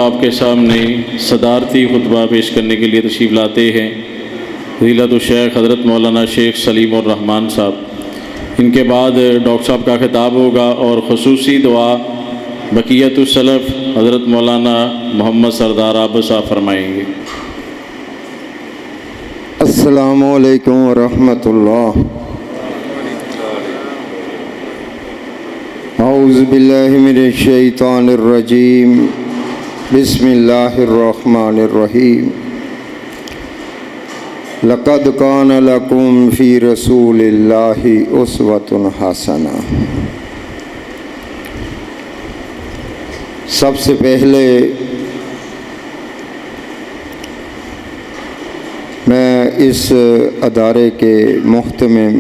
आपके सामने सदारती खुतबा पेश करने के लिए तशरीफ़ लाते हैं फ़ज़ीलतुल शेख हज़रत मौलाना शेख सलीम उर रहमान साहब। इनके बाद डॉक्टर साहब का खिताब होगा और ख़ुसूसी दुआ बक़ियतुस सलफ़ हज़रत मौलाना मोहम्मद सरदार आबद साहब फरमाएँगे। अस्सलामु अलैकुम व रहमतुल्लाह। औज़ु बिल्लाहि मिनश शैतानिर रजीम। बिस्मिल्लाहिर रहमानिर रहीम। लक़द कान लकुम फ़ी रसूलिल्लाहि उस्वतुन हसना। सबसे पहले मैं इस अदारे के मुहतमिम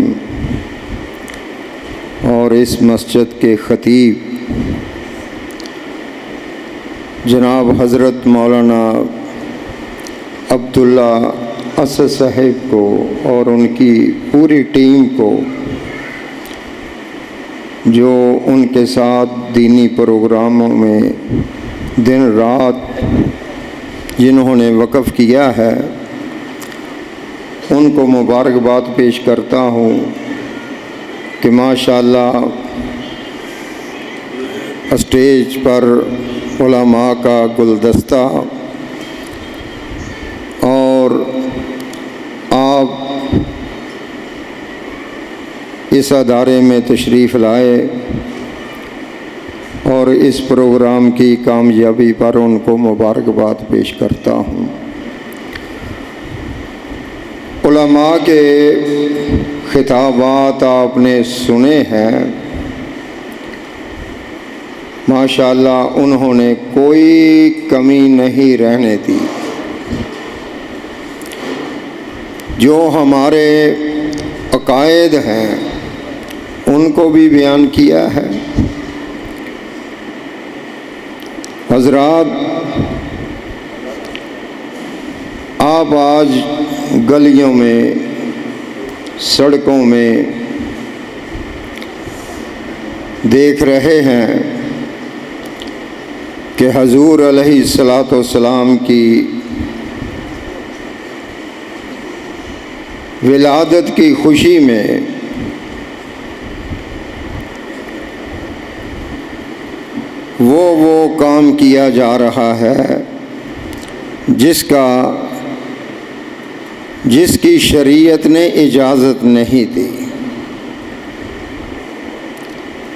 और इस मस्जिद के ख़तीब जनाब हज़रत मौलाना अब्दुल्ला असद साहिब को और उनकी पूरी टीम को, जो उनके साथ दीनी प्रोग्रामों में दिन रात जिन्होंने वक़फ़ किया है, उनको मुबारकबाद पेश करता हूँ कि माशाअल्लाह स्टेज पर उलमा का गुलदस्ता और आप इस अदारे में तशरीफ़ लाए और इस प्रोग्राम की कामयाबी पर उनको मुबारकबाद पेश करता हूँ। उलमा के खिताबात आपने सुने हैं, माशाअल्लाह उन्होंने कोई कमी नहीं रहने दी। जो हमारे अकायद हैं उनको भी बयान किया है। हज़रात, आप आज गलियों में, सड़कों में देख रहे हैं कि हजूर अलैहिस्सलातु वस्सलाम की विलादत की खुशी में वो काम किया जा रहा है जिसकी शरीयत ने इजाज़त नहीं दी।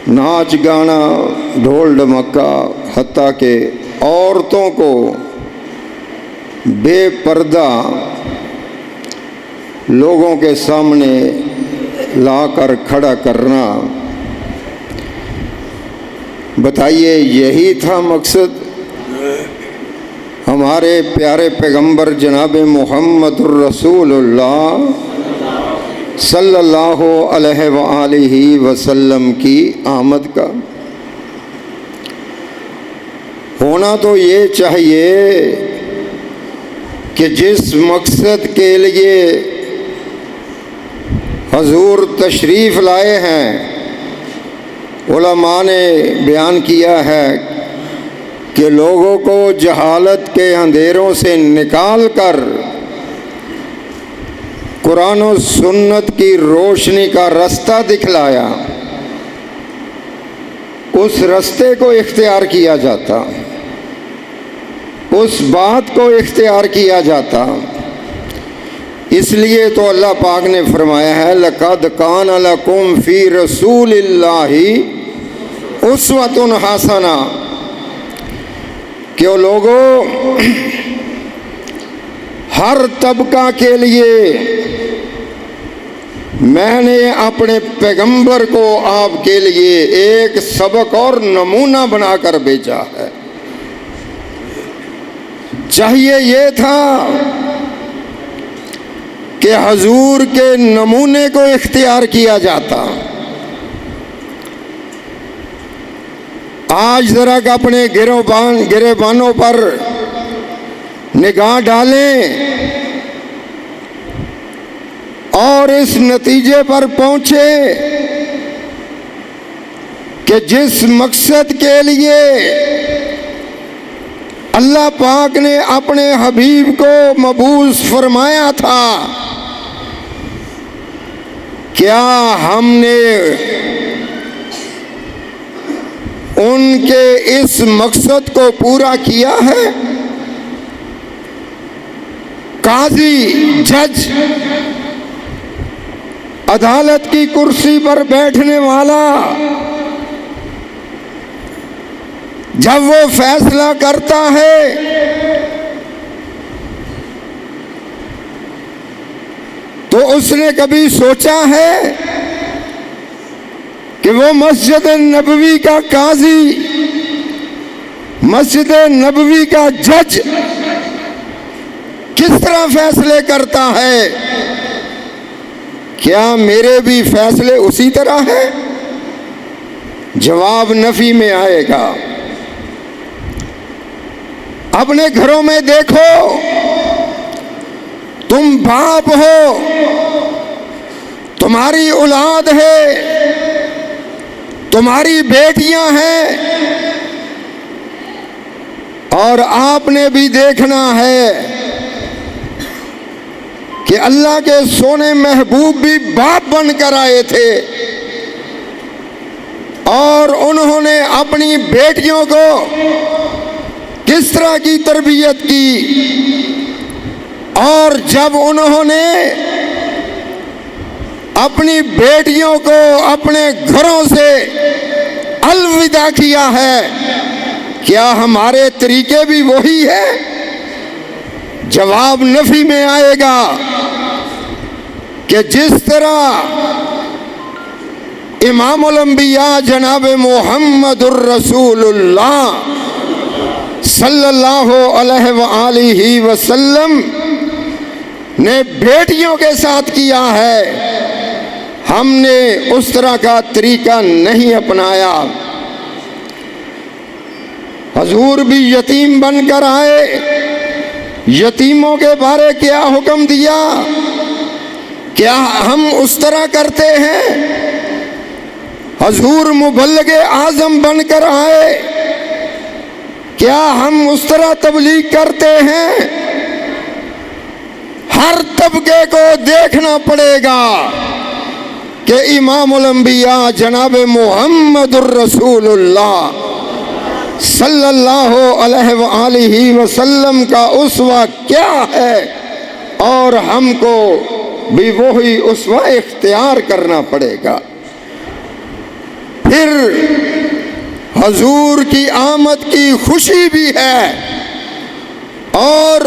नाच गाना, ढोल ढमक्का, हत्ता के औरतों को बेपर्दा लोगों के सामने लाकर खड़ा करना, बताइए यही था मकसद? हमारे प्यारे पैगंबर जनाब मुहम्मदुर रसूलुल्लाह सल्लल्लाहु अलैहि वसल्लम की आमद का होना तो ये चाहिए कि जिस मकसद के लिए हजूर तशरीफ़ लाए हैं, उलमा ने बयान किया है कि लोगों को जहालत के अंधेरों से निकाल कर कुरान और सुन्नत की रोशनी का रास्ता दिखलाया। उस रास्ते को इख्तियार किया जाता, उस बात को इख्तियार किया जाता। इसलिए तो अल्लाह पाक ने फरमाया है, लक़द कान लकुम फ़ी रसूलिल्लाहि उस्वतुन हसना, कि लोगों हर तबका के लिए मैंने अपने पैगंबर को आपके लिए एक सबक और नमूना बनाकर भेजा है। चाहिए ये था कि हजूर के नमूने को इख्तियार किया जाता। आज जरा अपने गिरेबानों पर निगाह डालें और इस नतीजे पर पहुंचे कि जिस मकसद के लिए अल्लाह पाक ने अपने हबीब को मबूस फरमाया था, क्या हमने उनके इस मकसद को पूरा किया है? काजी, जज, अदालत की कुर्सी पर बैठने वाला जब वो फैसला करता है तो उसने कभी सोचा है कि वो मस्जिद नबवी का काजी, मस्जिद नबवी का जज किस तरह फैसले करता है? क्या मेरे भी फैसले उसी तरह हैं? जवाब नफी में आएगा। अपने घरों में देखो, तुम बाप हो, तुम्हारी औलाद है, तुम्हारी बेटियां हैं, और आपने भी देखना है कि अल्लाह के सोने महबूब भी बाप बनकर आए थे और उन्होंने अपनी बेटियों को किस तरह की तरबियत की, और जब उन्होंने अपनी बेटियों को अपने घरों से अलविदा किया है, क्या हमारे तरीके भी वही है? जवाब नफी में आएगा कि जिस तरह इमामुल अंबिया जनाब मुहम्मदुर रसूलुल्लाह सल्लल्लाहु अलैहि वसल्लम ने बेटियों के साथ किया है, हमने उस तरह का तरीका नहीं अपनाया। हजूर भी यतीम बनकर आए, यतीमों के बारे क्या हुक्म दिया? क्या हम उस तरह करते हैं? हजूर मुबल्लिग आजम बनकर आए, क्या हम उस तरह तबलीग करते हैं? हर तबके को देखना पड़ेगा कि इमामुल अंबिया जनाब मुहम्मदुर रसूलुल्लाह सल्लल्लाहु अलैहि वसल्लम का उसवा क्या है, और हमको भी वही उसवा इख्तियार करना पड़ेगा। फिर हजूर की आमद की खुशी भी है, और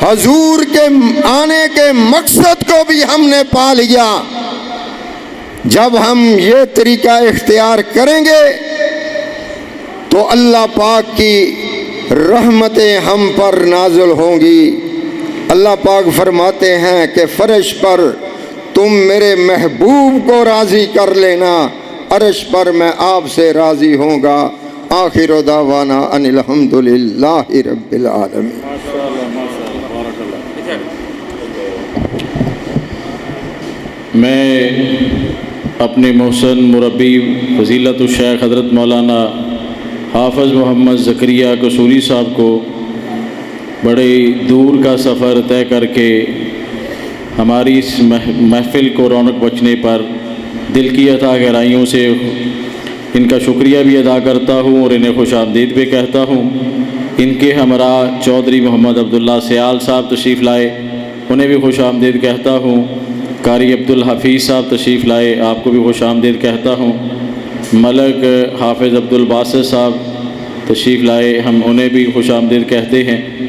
हजूर के आने के मकसद को भी हमने पा लिया। जब हम ये तरीका इख्तियार करेंगे तो अल्लाह पाक की रहमतें हम पर नाज़िल होंगी। अल्लाह पाक फरमाते हैं कि फर्श पर तुम मेरे महबूब को राज़ी कर लेना, अर्श पर मैं आपसे राज़ी होऊंगा। आखिर दावाना अनिल हम्दुलिल्लाहि रब्बिल आलमीन। मैं अपने मोहसन मुरब्बी फजीलत शेख हज़रत मौलाना हाफ़िज़ मोहम्मद ज़करिया कसूरी साहब को बड़े दूर का सफ़र तय करके हमारी इस महफ़िल को रौनक बख्शने पर दिल की अता गहराइयों से इनका शुक्रिया भी अदा करता हूँ और इन्हें खुश आमदीद भी कहता हूँ। इनके हमरा चौधरी मोहम्मद अब्दुल्ला सयाल साहब तशरीफ़ लाए, उन्हें भी खुश आमदीद कहता हूँ। कारी अब्दुल हफीज़ साहब तशरीफ़ लाए, आपको भी खुश आमदीद कहता हूँ। मलक हाफ़िज़ अब्दुल बासित साहब तशरीफ़ लाए, हम उन्हें भी खुश आमदीद कहते हैं।